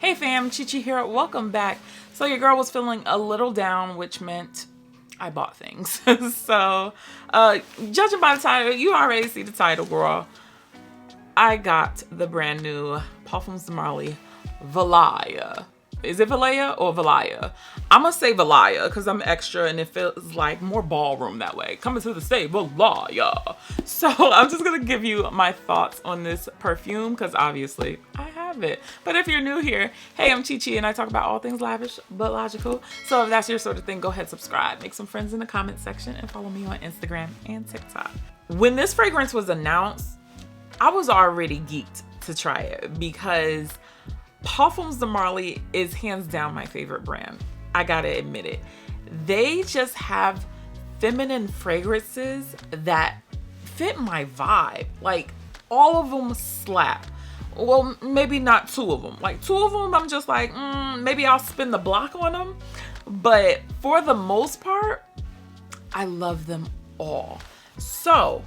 Hey fam, Chichi here. Welcome back. So your girl was feeling a little down, which meant I bought things. So, judging by the title, you already see the title, girl. I got the brand new Parfums de Marly Valaya. Is it Valaya or Valaya? I'm gonna say Valaya because I'm extra and it feels like more ballroom that way. Coming to the stage, Valaya. So I'm just gonna give you my thoughts on this perfume because obviously I have it. But if you're new here, hey, I'm Chichi and I talk about all things lavish but logical. So if that's your sort of thing, go ahead, subscribe, make some friends in the comment section, and follow me on Instagram and TikTok. When this fragrance was announced, I was already geeked to try it because Parfums de Marly is hands down my favorite brand. I gotta admit it. They just have feminine fragrances that fit my vibe. Like, all of them slap. Well, maybe not two of them. Like, two of them, I'm just like, maybe I'll spin the block on them. But for the most part, I love them all. So,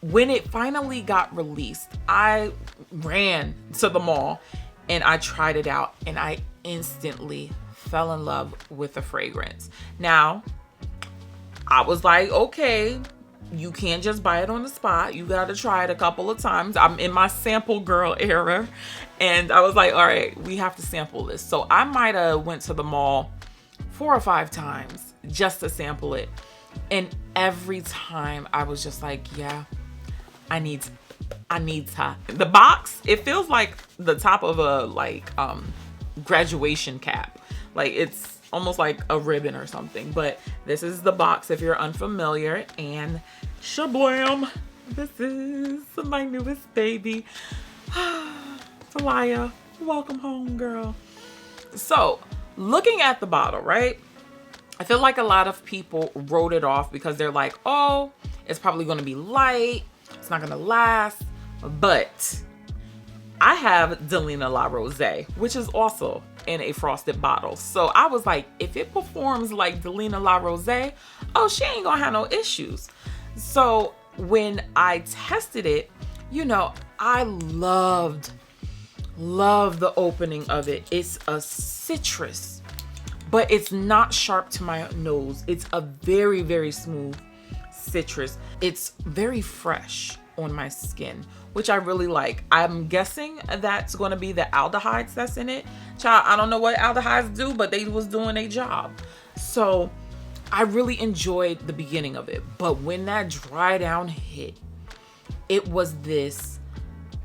when it finally got released, I ran to the mall and I tried it out and I instantly fell in love with the fragrance. Now, I was like, okay, you can't just buy it on the spot. You got to try it a couple of times. I'm in my sample girl era. And I was like, all right, we have to sample this. So I might have went to the mall 4 or 5 times just to sample it. And every time I was just like, yeah, I need to. The box, it feels like the top of a graduation cap. Like it's almost like a ribbon or something. But this is the box if you're unfamiliar. And shablam, this is my newest baby. Valaya, welcome home, girl. So looking at the bottle, right? I feel like a lot of people wrote it off because they're like, oh, it's probably going to be light. It's not gonna last. But I have Delina La Rosee, which is also in a frosted bottle. So I was like, if it performs like Delina La Rosee, oh, she ain't gonna have no issues. So when I tested it, you know, I loved the opening of it. It's a citrus, but it's not sharp to my nose. It's a very, very smooth citrus. It's very fresh on my skin, which I really like. I'm guessing that's going to be the aldehydes that's in it. Child, I don't know what aldehydes do, but they was doing a job. So I really enjoyed the beginning of it. But when that dry down hit, it was this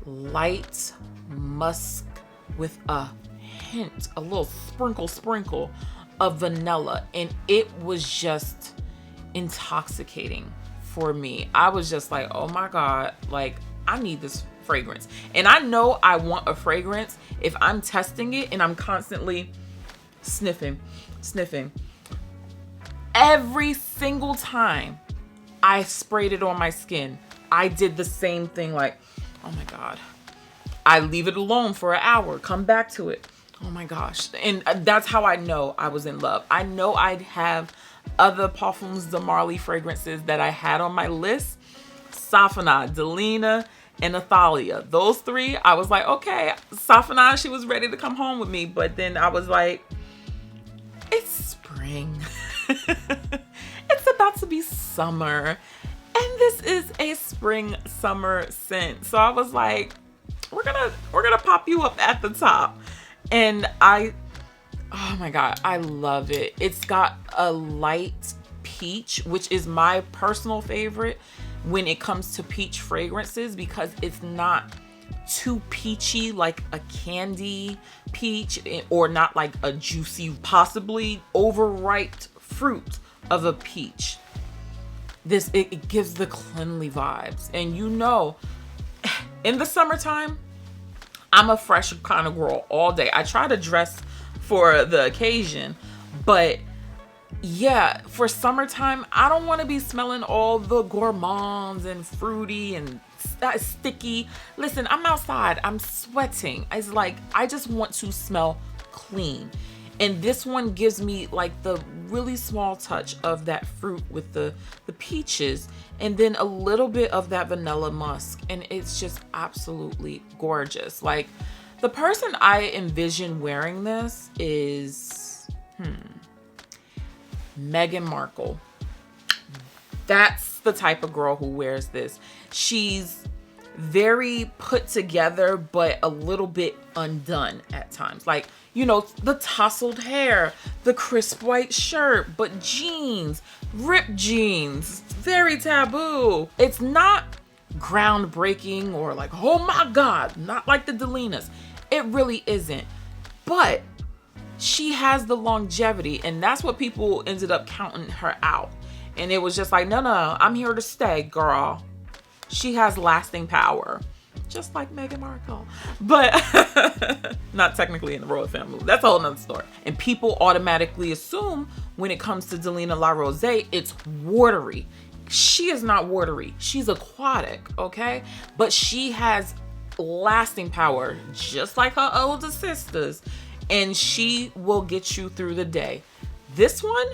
light musk with a hint, a little sprinkle of vanilla. And it was just intoxicating for me. I was just like, oh my God, like I need this fragrance. And I know I want a fragrance if I'm testing it and I'm constantly sniffing. Every single time I sprayed it on my skin, I did the same thing, like, oh my God. I leave it alone for an hour, come back to it. Oh my gosh. And that's how I know I was in love. I know I'd have other Parfums de Marly fragrances that I had on my list. Safina, Delina, and Athalia. Those 3, I was like, okay, Safina, she was ready to come home with me. But then I was like, it's spring. It's about to be summer. And this is a spring summer scent. So I was like, we're gonna pop you up at the top. And oh my God, I love it. It's got a light peach, which is my personal favorite when it comes to peach fragrances because it's not too peachy like a candy peach or not like a juicy, possibly overripe fruit of a peach. It gives the cleanly vibes. And you know, in the summertime, I'm a fresh kind of girl all day. I try to dress for the occasion, but yeah, for summertime, I don't want to be smelling all the gourmands and fruity and sticky. Listen, I'm outside, I'm sweating. It's like, I just want to smell clean. And this one gives me like the really small touch of that fruit with the peaches and then a little bit of that vanilla musk. And it's just absolutely gorgeous. Like, The person I envision wearing this is Meghan Markle. That's the type of girl who wears this. She's very put together, but a little bit undone at times. Like, you know, the tousled hair, the crisp white shirt, but jeans, ripped jeans, very taboo. It's not groundbreaking or like, oh my God, not like the Delinas. It really isn't. But she has the longevity, and that's what people ended up counting her out. And it was just like, no, I'm here to stay, girl. She has lasting power, just like Meghan Markle, but not technically in the royal family. That's a whole nother story. And people automatically assume when it comes to Delina La Rosee, it's watery. She is not watery. She's aquatic, okay? But she has lasting power, just like her older sisters, and she will get you through the day. This one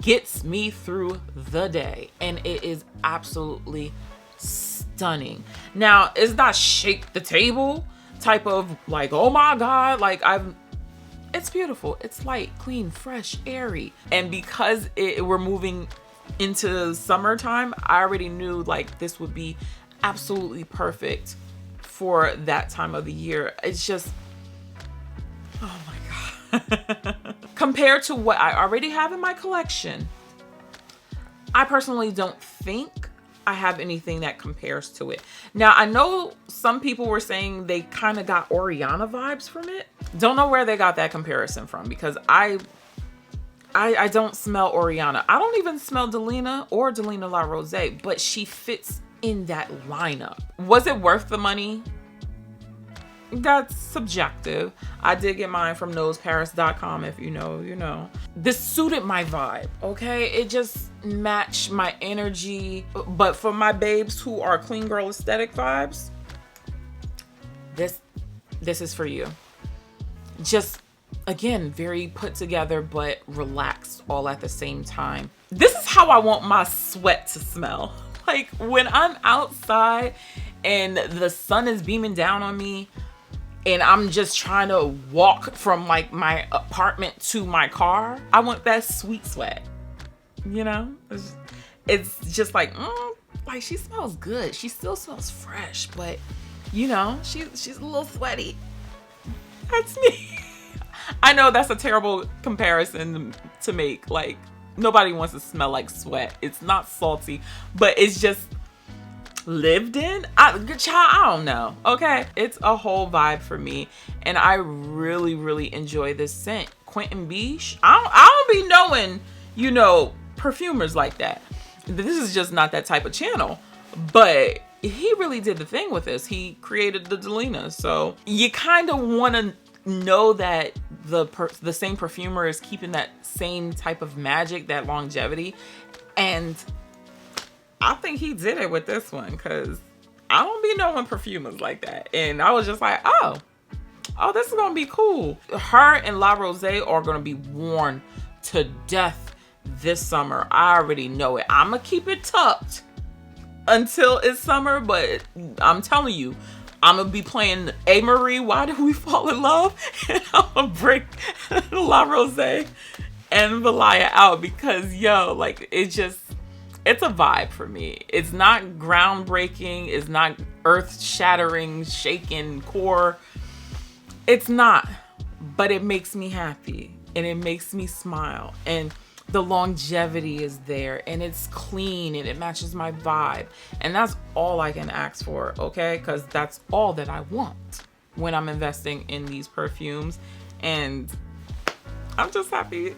gets me through the day, and it is absolutely stunning. Now, it's not shake the table type of like, oh my God, like it's beautiful. It's light, clean, fresh, airy. And because we're moving into summertime, I already knew like this would be absolutely perfect for that time of the year. It's just, oh my God. Compared to what I already have in my collection, I personally don't think I have anything that compares to it. Now, I know some people were saying they kind of got Oriana vibes from it. Don't know where they got that comparison from, because I don't smell Oriana. I don't even smell Delina or Delina La Rosee, but she fits in that lineup. Was it worth the money? That's subjective. I did get mine from noseparis.com. If you know, you know. This suited my vibe, okay? It just matched my energy. But for my babes who are clean girl aesthetic vibes, this is for you. Just, again, very put together but relaxed all at the same time. This is how I want my sweat to smell. Like when I'm outside and the sun is beaming down on me, and I'm just trying to walk from like my apartment to my car, I want that sweet sweat, you know? It's just like she smells good. She still smells fresh, but you know, she's a little sweaty. That's me. I know that's a terrible comparison to make. Like, nobody wants to smell like sweat. It's not salty, but it's just lived in. I don't know, okay? It's a whole vibe for me, and I really, really enjoy this scent. Quentin Biche, I don't be knowing, you know, perfumers like that. This is just not that type of channel, but he really did the thing with this. He created the Delina, so you kind of want to know that the same perfumer is keeping that same type of magic, that longevity, and I think he did it with this one, because I don't be knowing perfumers like that. And I was just like, oh, this is going to be cool. Her and La Rosee are going to be worn to death this summer. I already know it. I'm going to keep it tucked until it's summer, but I'm telling you, I'm going to be playing A. Marie, Why Did We Fall in Love? And I'm going to break La Rosee and Valaya out, because, yo, like, it's a vibe for me. It's not groundbreaking. It's not earth-shattering, shaking core. It's not. But it makes me happy. And it makes me smile. And the longevity is there. And it's clean. And it matches my vibe. And that's all I can ask for, okay? Because that's all that I want when I'm investing in these perfumes. And I'm just happy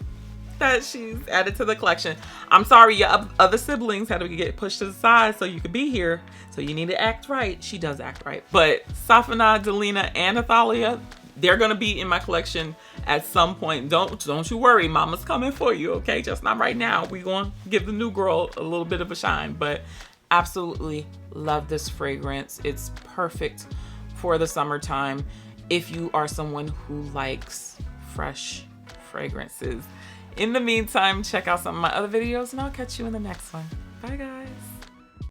that she's added to the collection. I'm sorry your other siblings had to get pushed to the side so you could be here. So you need to act right. She does act right. But Safina, Delina, and Athalia, they're gonna be in my collection at some point. Don't you worry, mama's coming for you, okay? Just not right now. We're gonna give the new girl a little bit of a shine. But absolutely love this fragrance. It's perfect for the summertime if you are someone who likes fresh fragrances. In the meantime, check out some of my other videos, and I'll catch you in the next one. Bye, guys.